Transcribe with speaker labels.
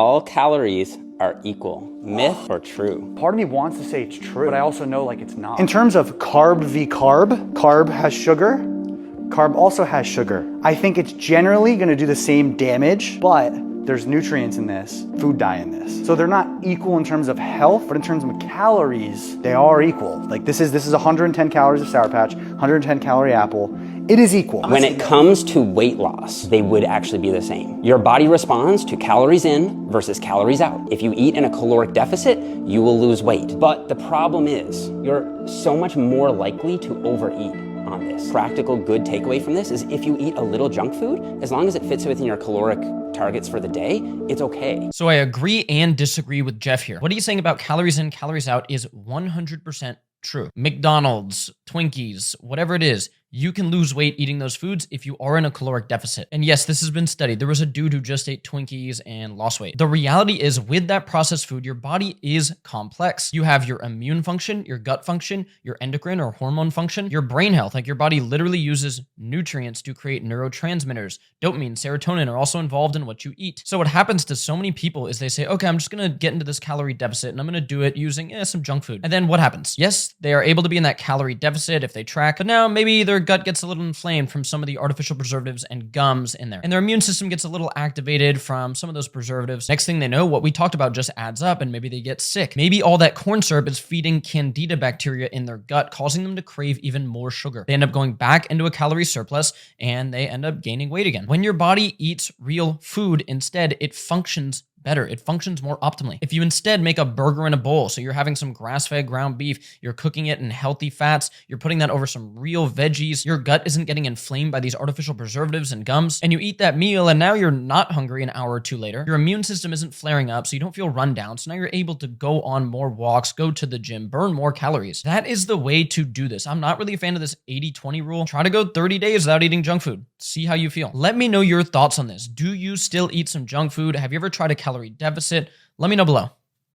Speaker 1: All calories are equal. Myth or true?
Speaker 2: Part of me wants to say it's true, but I also know like it's not. In terms of carb v carb, carb has sugar, carb also has sugar. I think it's generally gonna do the same damage, but there's nutrients in this, food dye in this. So they're not equal in terms of health, but in terms of calories, they are equal. Like this is 110 calories of Sour Patch, 110 calorie apple. It is equal.
Speaker 1: When it comes to weight loss, they would actually be the same. Your body responds to calories in versus calories out. If you eat in a caloric deficit, you will lose weight. But the problem is, you're so much more likely to overeat on this. Practical good takeaway from this is if you eat a little junk food, as long as it fits within your caloric targets for the day, it's okay.
Speaker 3: So I agree and disagree with Jeff here. What he's saying about calories in, calories out is 100% true. McDonald's, Twinkies, whatever it is, you can lose weight eating those foods if you are in a caloric deficit. And yes, this has been studied. There was a dude who just ate Twinkies and lost weight. The reality is with that processed food, your body is complex. You have your immune function, your gut function, your endocrine or hormone function, your brain health. Like your body literally uses nutrients to create neurotransmitters. Dopamine, serotonin are also involved in what you eat. So what happens to so many people is they say, okay, I'm just gonna get into this calorie deficit and I'm gonna do it using some junk food. And then what happens? Yes, they are able to be in that calorie deficit if they track, but now maybe their gut gets a little inflamed from some of the artificial preservatives and gums in there. And their immune system gets a little activated from some of those preservatives. Next thing they know, what we talked about just adds up and maybe they get sick. Maybe all that corn syrup is feeding candida bacteria in their gut, causing them to crave even more sugar. They end up going back into a calorie surplus and they end up gaining weight again. When your body eats real food, instead, it functions better. It functions more optimally. If you instead make a burger in a bowl, so you're having some grass-fed ground beef, you're cooking it in healthy fats, you're putting that over some real veggies, your gut isn't getting inflamed by these artificial preservatives and gums, and you eat that meal and now you're not hungry an hour or two later, your immune system isn't flaring up, so you don't feel run down, so now you're able to go on more walks, go to the gym, burn more calories. That is the way to do this. I'm not really a fan of this 80-20 rule. Try to go 30 days without eating junk food. See how you feel. Let me know your thoughts on this. Do you still eat some junk food? Have you ever tried a calorie deficit? Let me know below.